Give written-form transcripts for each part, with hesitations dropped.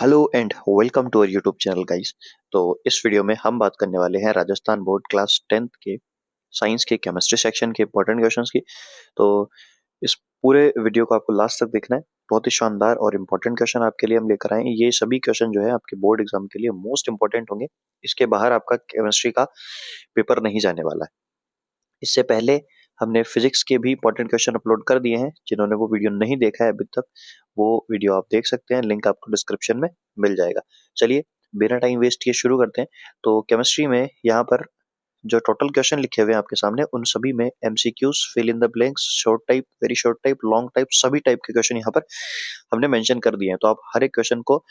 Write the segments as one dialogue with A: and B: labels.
A: Hello and welcome to our YouTube channel guys. तो इस video में हम बात करने वाले हैं राजस्थान बोर्ड क्लास 10th के साइंस के केमिस्ट्री सेक्शन के इंपॉर्टेंट क्वेश्चंस की। तो इस पूरे वीडियो को आपको लास्ट तक देखना है। बहुत ही शानदार और इम्पोर्टेंट क्वेश्चन आपके लिए हम लेकर आए हैं। ये सभी क्वेश्चन जो है आपके बोर्ड एग्जाम के लिए मोस्ट इंपॉर्टेंट होंगे। इसके बाहर आपका केमिस्ट्री का पेपर नहीं जाने वाला है। इससे पहले हमने फिजिक्स के भी इंपॉर्टेंट क्वेश्चन अपलोड कर दिए हैं। जिन्होंने वो वीडियो नहीं देखा है अभी तक, वो वीडियो आप देख सकते हैं, लिंक आपको डिस्क्रिप्शन में मिल जाएगा। चलिए बिना टाइम वेस्ट किए शुरू करते हैं। तो केमिस्ट्री में यहाँ पर जो टोटल क्वेश्चन लिखे हुए हैं आपके सामने, उन सभी में MCQs, fill in the blanks, short type, very short type, long type, सभी टाइप के क्वेश्चन यहाँ पर हमने मेंशन कर दिए हैं। तो आप हर एक क्वेश्चन को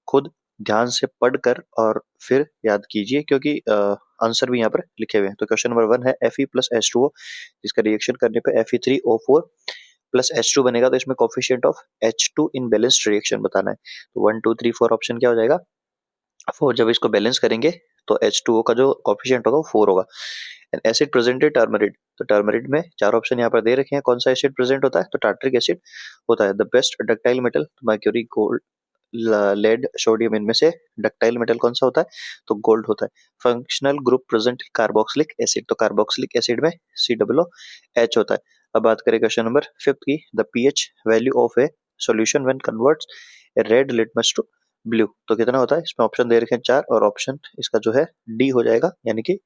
A: खुद ध्यान से पढ़कर और फिर याद कीजिए, क्योंकि आंसर भी यहाँ पर लिखे हुए हैं। तो क्वेश्चन नंबर 1 है Fe+H2O, जिसका रिएक्शन करने पे Fe3O4 प्लस H2 बनेगा। तो इसमें coefficient of H2 in balanced reaction बताना है। तो 1 2 3 4 ऑप्शन क्या हो जाएगा? 4। जब इसको बैलेंस करेंगे तो H2O का जो कोफिशिएंट होगा वो 4 होगा। एंड एसिड प्रेजेंटेड टर्मरिड, तो टर्मरिड में 4 ऑप्शन यहाँ पर दे रखे हैं। कौन सा एसिड प्रेजेंट होता है? तो टार्ट्रिक एसिड होता है। The best ductile metal, mercury, gold, lead, sodium, इनमें से डक्टाइल मेटल कौन सा होता है? तो गोल्ड होता है। Functional group present carboxylic acid, तो कार्बोक्सिलिक एसिड में COOH होता है। अब बात करें क्वेश्चन नंबर 5 की, the pH value of a solution when converts a red litmus to blue, तो कितना होता है? इसमें ऑप्शन दे रखे हैं 4, और ऑप्शन इसका जो है डी हो जाएगा, यानी कि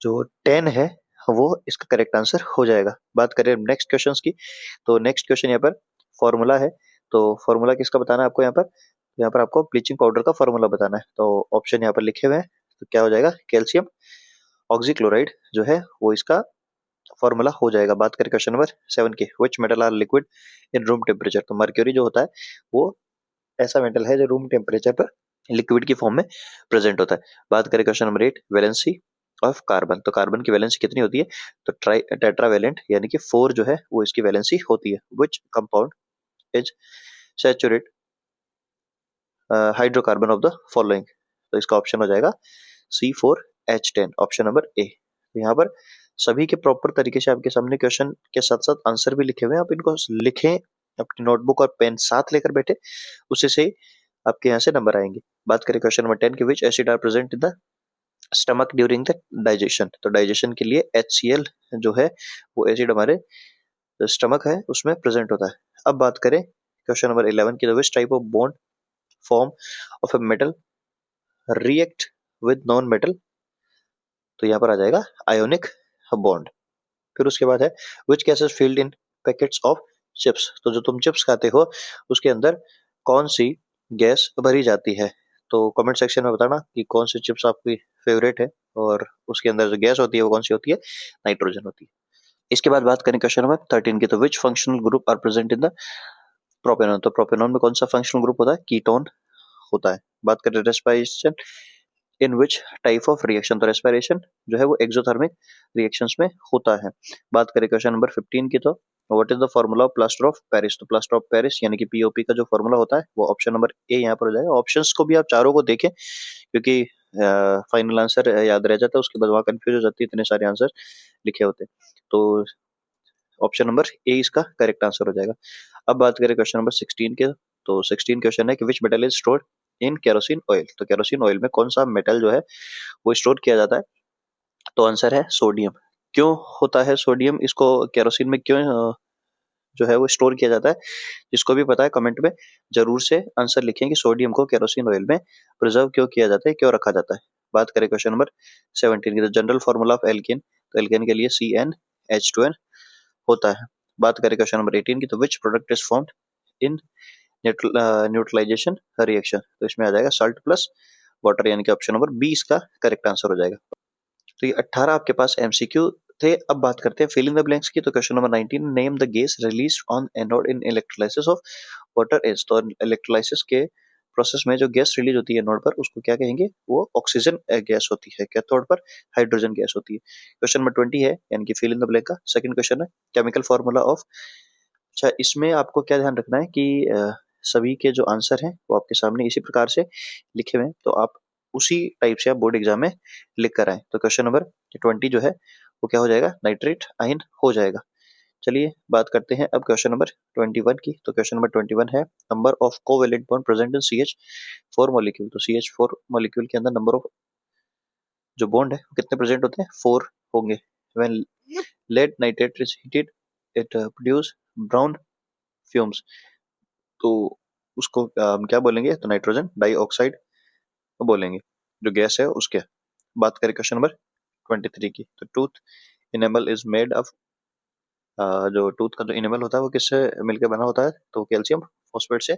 A: जो 10 है वो इसका करेक्ट आंसर हो जाएगा। बात करें नेक्स्ट क्वेश्चंस की, तो नेक्स्ट क्वेश्चन यहाँ पर फॉर्मूला है। तो फॉर्मूला किसका बताना है आपको? यहाँ पर आपको ब्लीचिंग पाउडर का फॉर्मूला बताना है। तो ऑप्शन यहाँ पर लिखे हुए हैं, तो क्या हो जाएगा? कैल्शियम ऑक्सीक्लोराइड जो है वो इसका फॉर्मूला हो जाएगा। बात करें क्वेश्चन नंबर 7 की, which metal are liquid in room temperature, तो मर्क्यूरी जो होता है वो ऐसा मेटल है जो रूम टेम्परेचर पर लिक्विड की फॉर्म में प्रेजेंट होता है। बात करें question number 8, valency of carbon, तो कार्बन की वैलेंसी कितनी होती है? तो ट्राई टेट्रावेलेंट, यानी कि 4 जो है वो इसकी वैलेंसी होती है। Which compound is saturate hydrocarbon of the following, तो इसका ऑप्शन हो जाएगा C4H10, ऑप्शन नंबर ए। तो यहाँ पर सभी के प्रॉपर तरीके से आपके सामने क्वेश्चन के साथ साथ आंसर भी लिखे हुए हैं। आप इनको लिखें, अपनी नोटबुक और पेन साथ लेकर बैठे, उससे से आपके यहाँ से नंबर आएंगे। बात करें क्वेश्चन नंबर 10 की, which acid are present in the stomach during the digestion, तो डाइजेशन के लिए HCl जो है वो एसिड हमारे स्टमक है उसमें प्रेजेंट होता है। अब बात करें क्वेश्चन नंबर 11 की, which type of bond form of a metal react with non metal, तो यहाँ पर आ जाएगा आयोनिक बॉन्ड। फिर उसके बाद है, which gases field in packets of chips, तो जो तुम चिप्स खाते हो उसके अंदर कौन सी गैस भरी जाती है? तो कमेंट सेक्शन में बताना कि कौन सी चिप्स आपकी फेवरेट है, और उसके अंदर जो गैस होती है वो कौन सी होती है? नाइट्रोजन होती है। इसके बाद बात करें क्वेश्चन नंबर 13 की, तो which functional group are present in the propanone, तो प्रोपेनॉन में कौन सा फंक्शनल ग्रुप होता है? कीटोन होता है। बात करें respiration in which type of reaction, तो रेस्पिरेशन जो है वो एक्सोथर्मिक रिएक्शंस में होता है। बात करें क्वेश्चन नंबर 15 की, तो what is the formula of plaster of Paris, तो प्लास्टर ऑफ पेरिस यानी कि पीओपी का जो फॉर्मूला होता है वो ऑप्शन नंबर ए यहाँ पर हो जाएगा। ऑप्शंस को भी आप चारों को देखें, क्योंकि फाइनल आंसर याद रह जाता है, उसके बाद वहां कंफ्यूज हो जाती है, इतने सारे आंसर लिखे होते हैं। तो ऑप्शन नंबर ए इसका करेक्ट आंसर हो जाएगा। अब बात करें क्वेश्चन नंबर 16 के, तो 16 क्वेश्चन है कि which metal is stored in kerosene oil, तो केरोसिन ऑयल में कौन सा मेटल जो है वो स्टोर किया जाता है? तो आंसर है सोडियम। क्यों होता है सोडियम इसको केरोसिन में क्यों जो है वो स्टोर किया जाता है? जिसको भी पता है कमेंट में जरूर से आंसर लिखें कि सोडियम को केरोसिन ऑयल में प्रिजर्व क्यों किया जाता है, क्यों रखा जाता है। बात करें क्वेश्चन नंबर 17 की, तो जनरल फॉर्मूला ऑफ एल्केन, तो एल्केन के लिए CnH2n होता है। बात करें क्वेश्चन नंबर 18 की, तो which product is formed in neutralization reaction, तो इसमें आ जाएगा साल्ट प्लस वाटर, यानी कि ऑप्शन नंबर बी इसका करेक्ट आंसर हो जाएगा। तो ये 18 आपके पास एमसीक्यू थे। अब बात करते हैं फिल इन द ब्लैंक्स की, तो question number 19, name the gas released on anode in electrolysis of water is, तो इलेक्ट्रोलाइसिस के प्रोसेस में जो गैस रिलीज होती है एनोड पर उसको क्या कहेंगे? वो ऑक्सीजन गैस होती है। कैथोड पर हाइड्रोजन गैस होती है। क्वेश्चन नंबर 20 है, यानी कि फिल इन द ब्लैंक का सेकंड क्वेश्चन है, केमिकल फॉर्मूला ऑफ। अच्छा, इसमें आपको क्या ध्यान रखना है कि सभी के जो आंसर हैं वो आपके सामने इसी प्रकार से लिखे हुए हैं, तो आप उसी टाइप से आप बोर्ड एग्जाम में लिख कर आए। तो क्वेश्चन नंबर 20 जो है वो क्या हो जाएगा? नाइट्रेट आयन हो जाएगा। चलिए बात करते हैं अब क्वेश्चन नंबर 21 की। तो क्वेश्चन नंबर 21 है number of covalent bond present in CH4 molecule. तो CH4 मॉलिक्यूल के अंदर नंबर ऑफ जो बॉन्ड है वो कितने प्रेजेंट होते हैं? 4 होंगे। When lead nitrate is heated it produce brown fumes. तो उसको हम क्या बोलेंगे? तो नाइट्रोजन डाइऑक्साइड बोलेंगे, जो गैस है उसके। बात करें क्वेश्चन नंबर 23 की। तो tooth enamel is made of, जो टूथ का जो इनेमल होता है वो किससे मिलकर बना होता है? तो कैल्शियम फॉस्फेट से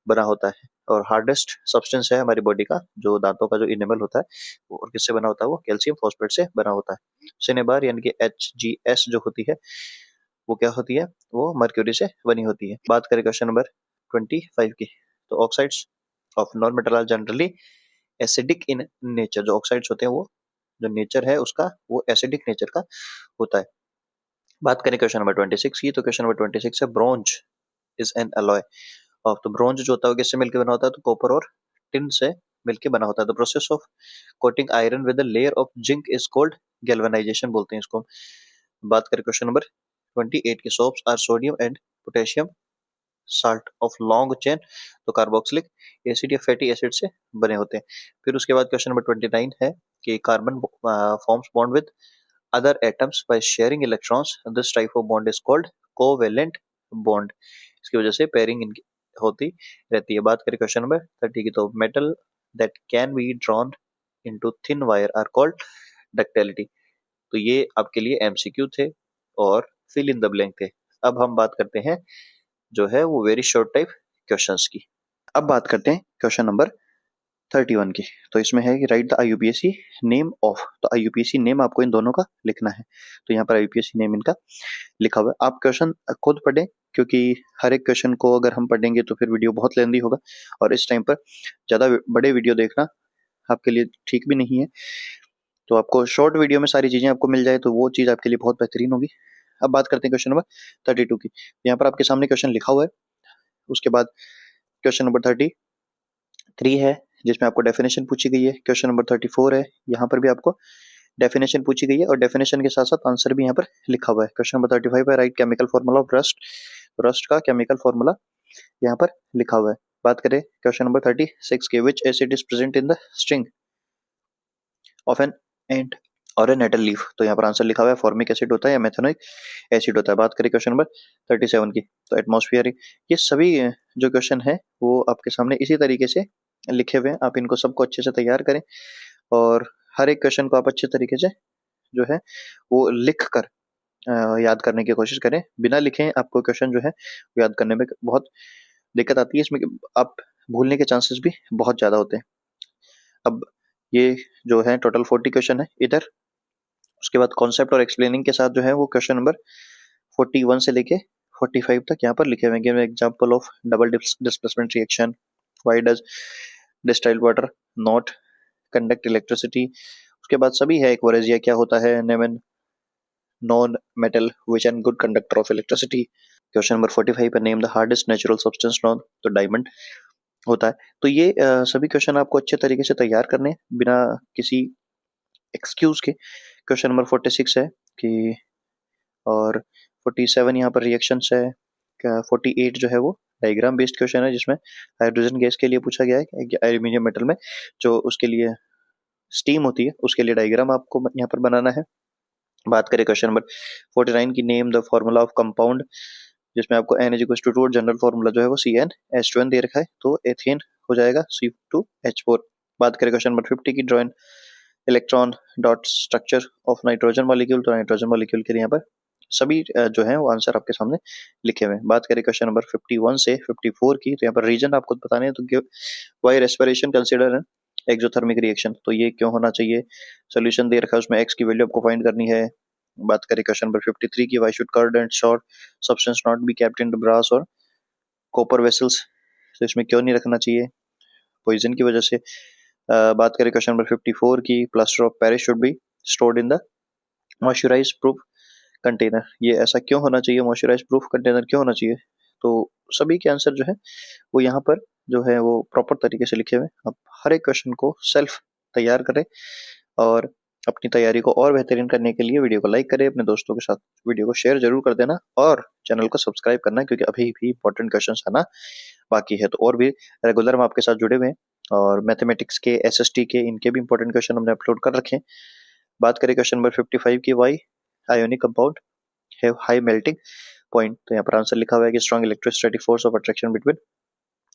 A: बना होता है। और हार्डेस्ट सब्सटेंस है हमारी बॉडी का, जो दांतों का जो इनेमल होता है वो और किससे बना होता है? वो कैल्शियम फॉस्फेट से बना होता है। सिनेबार यानी कि HGS जो होती है वो क्या होती है? वो मर्क्यूरी से बनी होती है। बात करें क्वेश्चन नंबर 25 की। तो oxides of non metal are generally acidic in nature. जो ऑक्साइड्स होते हैं वो जो नेचर है उसका वो एसिडिक नेचर का होता है। बात करें क्वेश्चन नंबर 26 की। तो क्वेश्चन नंबर 26 है bronze is an alloy of. तो ब्रोंज जो होता है वो किससे मिलकर बना होता है? तो कॉपर और टिन से मिलकर बना होता है। The process of coating iron with a layer of zinc is called galvanization बोलते हैं इसको। बात करें क्वेश्चन नंबर 28 की। Soaps are sodium and potassium salt of long chain. तो कार्बोक्सिलिक एसिड या फैटी एसिड से बने होते हैं। फिर उसके बाद क्वेश्चन नंबर 29 है कि carbon forms bond with other atoms by sharing electrons. This type of bond is called covalent bond. इसकी वजह से पेयरिंग इनकी होती रहती है। बात करें क्वेश्चन नंबर 30 की। तो metal that can be drawn into thin wire are called ductility. तो ये आपके लिए MCQ थे और फिल इन द ब्लैंक थे। अब हम बात करते हैं जो है वो वेरी शॉर्ट टाइप क्वेश्चंस की। अब बात करते हैं क्वेश्चन नंबर 31 की। तो इसमें है कि right the IUPAC name of. तो IUPAC नेम आपको इन दोनों का लिखना है। तो यहाँ पर IUPAC नेम इनका लिखा हुआ है। आप क्वेश्चन खुद पढ़ें, क्योंकि हर एक क्वेश्चन को अगर हम पढ़ेंगे तो फिर वीडियो बहुत लेंदी होगा और इस टाइम पर ज़्यादा बड़े वीडियो देखना आपके लिए ठीक भी नहीं है। तो आपको शॉर्ट वीडियो में सारी चीज़ें आपको मिल जाए तो वो चीज़ आपके लिए बहुत बेहतरीन होगी। अब बात करते हैं क्वेश्चन नंबर 32 की। यहाँ पर आपके सामने क्वेश्चन लिखा हुआ है। उसके बाद क्वेश्चन नंबर 33 है जिसमें आपको डेफिनेशन पूछी गई है। क्वेश्चन नंबर 34 है, यहाँ पर भी आपको डेफिनेशन पूछी गई है और डेफिनेशन के साथ साथ आंसर भी यहाँ पर लिखा हुआ है। क्वेश्चन नंबर 35 है right chemical formula of rust. Rust का केमिकल फॉर्मूला यहाँ पर लिखा हुआ है। बात करें क्वेश्चन नंबर 36 के। Which acid is present in the string of an ant और ए नेटल लीफ। तो यहाँ पर आंसर लिखा हुआ है फॉर्मिक एसिड होता है या मेथेनोइक एसिड होता है। बात करें क्वेश्चन नंबर 37 की। तो एटमॉस्फेयर। ये सभी जो क्वेश्चन है वो आपके सामने इसी तरीके से लिखे हुए हैं। आप इनको सबको अच्छे से तैयार करें और हर एक क्वेश्चन को आप अच्छे तरीके से जो है वो लिख कर याद करने की कोशिश करें। बिना लिखे आपको क्वेश्चन जो है वो याद करने में बहुत दिक्कत आती है। इसमें आप भूलने के चांसेस भी बहुत ज़्यादा होते हैं। अब ये जो है टोटल 40 क्वेश्चन है इधर। उसके बाद कॉन्सेप्ट और एक्सप्लेनिंग के साथ जो है वो क्वेश्चन नंबर 41 से लेके 45 तक यहाँ पर लिखे हुए हैं। Example of double displacement reaction. Why does distilled water not conduct electricity. उसके बाद सभी है। एक्वरेजिया क्या होता है? Name non metal which an good conductor of electricity. Question number 45 पर name the hardest natural substance non. तो डायमंड होता है। तो ये सभी क्वेश्चन आपको अच्छे तरीके से तैयार करने बिना किसी एक्सक्यूज के। क्वेश्चन नंबर 46 है कि और 47 यहाँ पर रिएक्शंस है। 48 जो है वो डायग्राम बेस्ड क्वेश्चन है जिसमें हाइड्रोजन गैस के लिए पूछा गया है कि एल्यूमिनियम मेटल में जो उसके लिए स्टीम होती है उसके लिए डायग्राम आपको यहाँ पर बनाना है। बात करें क्वेश्चन नंबर 49 की। Name the formula of compound, जिसमें आपको N=2 जनरल फॉर्मूला जो है वो CnH2n दे रखा है तो एथेन हो जाएगा C2H4। बात करें क्वेश्चन नंबर 50 की। Draw an electron dot structure of nitrogen molecule. तो नाइट्रोजन मॉलिक्यूल के लिए यहाँ पर सभी जो है वो आंसर आपके सामने लिखे हुए हैं। बात करें क्वेश्चन नंबर 51 से 54 की। तो यहाँ पर रीजन आपको बताने हैं। तो why respiration consider an exothermic reaction. तो ये क्यों होना चाहिए? सोल्यूशन दे रखा है उसमें एक्स की वैल्यू आपको फाइंड करनी है। बात करें क्वेश्चन नंबर 53 की। Why should curd and short substance not be kept in the brass और कॉपर वेसल्स। तो इसमें क्यों नहीं रखना चाहिए? पॉइजन की वजह से। बात करें क्वेश्चन नंबर 54 की। Plaster of Paris should be stored in the moisturise proof container. ये ऐसा क्यों होना चाहिए? मॉइस्चराइज प्रूफ कंटेनर क्यों होना चाहिए? तो सभी के आंसर जो है वो यहाँ पर जो है वो प्रॉपर तरीके से लिखे हुए। आप हर एक क्वेश्चन को सेल्फ तैयार करें और अपनी तैयारी को और बेहतरीन करने के लिए वीडियो को लाइक करें, अपने दोस्तों के साथ वीडियो को शेयर जरूर कर देना और चैनल को सब्सक्राइब करना, क्योंकि अभी भी इंपॉर्टेंट क्वेश्चन आना बाकी है। तो और भी रेगुलर हम आपके साथ जुड़े हुए हैं, और मैथमेटिक्स के, SST के, इनके भी इंपॉर्टेंट क्वेश्चन हमने अपलोड कर रखे हैं। बात करें क्वेश्चन नंबर 55 की, why ionic compound have high melting point. तो यहाँ पर आंसर लिखा हुआ है कि strong electrostatic force of attraction between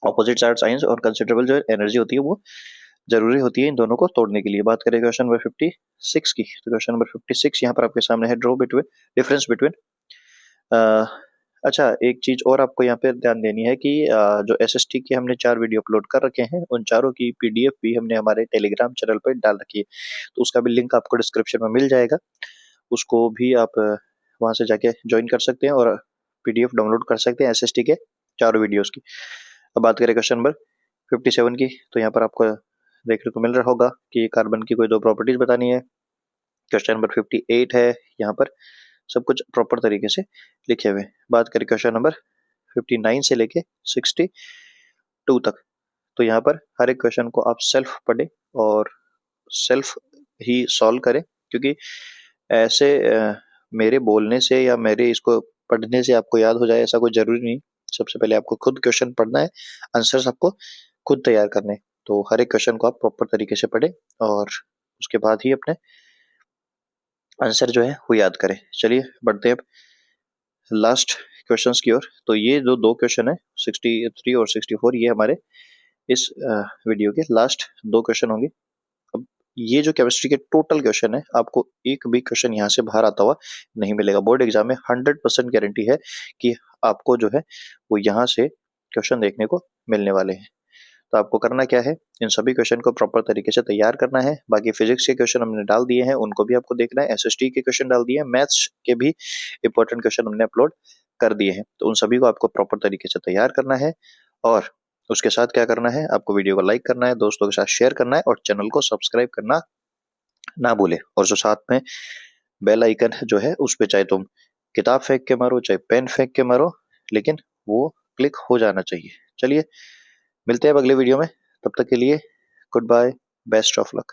A: opposite charge ions और कंसिडरेबल जो एनर्जी होती है वो जरूरी होती है इन दोनों को तोड़ने के लिए। बात करें क्वेश्चन नंबर 56 की, तो क्वेश्चन नंबर 56 यहाँ पर आपके सामने है, ड्रॉ बिटवीन डिफरेंस बिटवीन। अच्छा, एक चीज और आपको यहाँ पे ध्यान देनी है कि जो SST के हमने 4 वीडियो अपलोड कर रखे हैं, उन चारों की PDF भी हमने हमारे टेलीग्राम चैनल पर डाल रखी है, तो उसका भी लिंक आपको डिस्क्रिप्शन में मिल जाएगा। उसको भी आप वहां से जाके ज्वाइन कर सकते हैं और PDF डाउनलोड कर सकते हैं SST के चारों वीडियोस की। अब बात करें क्वेश्चन नंबर 57 की, तो यहाँ पर आपको देखने को मिल रहा होगा कि कार्बन की कोई 2 प्रॉपर्टीज बतानी है। क्वेश्चन नंबर 58 है, यहाँ पर सब कुछ प्रॉपर तरीके से लिखे हुए। बात करें क्वेश्चन नंबर 59 से लेके 62 तक, तो यहाँ पर हर एक क्वेश्चन को आप सेल्फ पढ़े और सेल्फ ही सॉल्व करें, क्योंकि ऐसे मेरे बोलने से या मेरे इसको पढ़ने से आपको याद हो जाए ऐसा कोई जरूरी नहीं। सबसे पहले आपको खुद क्वेश्चन पढ़ना है, आंसर्स आपको खुद तैयार करने। तो हर एक क्वेश्चन को आप प्रॉपर तरीके से पढ़ें और उसके बाद ही अपने आंसर जो है वो याद करें। चलिए बढ़ते हैं लास्ट क्वेश्चंस की ओर। तो ये जो 2 क्वेश्चन है 63 और 64, ये हमारे इस वीडियो के लास्ट 2 क्वेश्चन होंगे। अब ये जो केमिस्ट्री के टोटल क्वेश्चन है, आपको एक भी क्वेश्चन यहाँ से बाहर आता हुआ नहीं मिलेगा। बोर्ड एग्जाम में 100% गारंटी है कि आपको जो है वो यहाँ से क्वेश्चन देखने को मिलने वाले हैं। तो आपको करना क्या है, इन सभी क्वेश्चन को प्रॉपर तरीके से तैयार करना है। बाकी फिजिक्स के क्वेश्चन हमने डाल दिए हैं, उनको भी आपको देखना है। SST के क्वेश्चन डाल दिए हैं, मैथ्स के भी इंपॉर्टेंट क्वेश्चन हमने अपलोड कर दिए हैं। तो उन सभी को आपको प्रॉपर तरीके से तैयार करना है और उसके साथ क्या करना है, आपको वीडियो को लाइक करना है, दोस्तों के साथ शेयर करना है और चैनल को सब्सक्राइब करना ना भूले। और जो साथ में बेल आइकन जो है उस पर चाहे तुम किताब फेंक के मारो चाहे पेन फेंक के मारो, लेकिन वो क्लिक हो जाना चाहिए। चलिए मिलते हैं अब अगले वीडियो में, तब तक के लिए good bye, best of luck.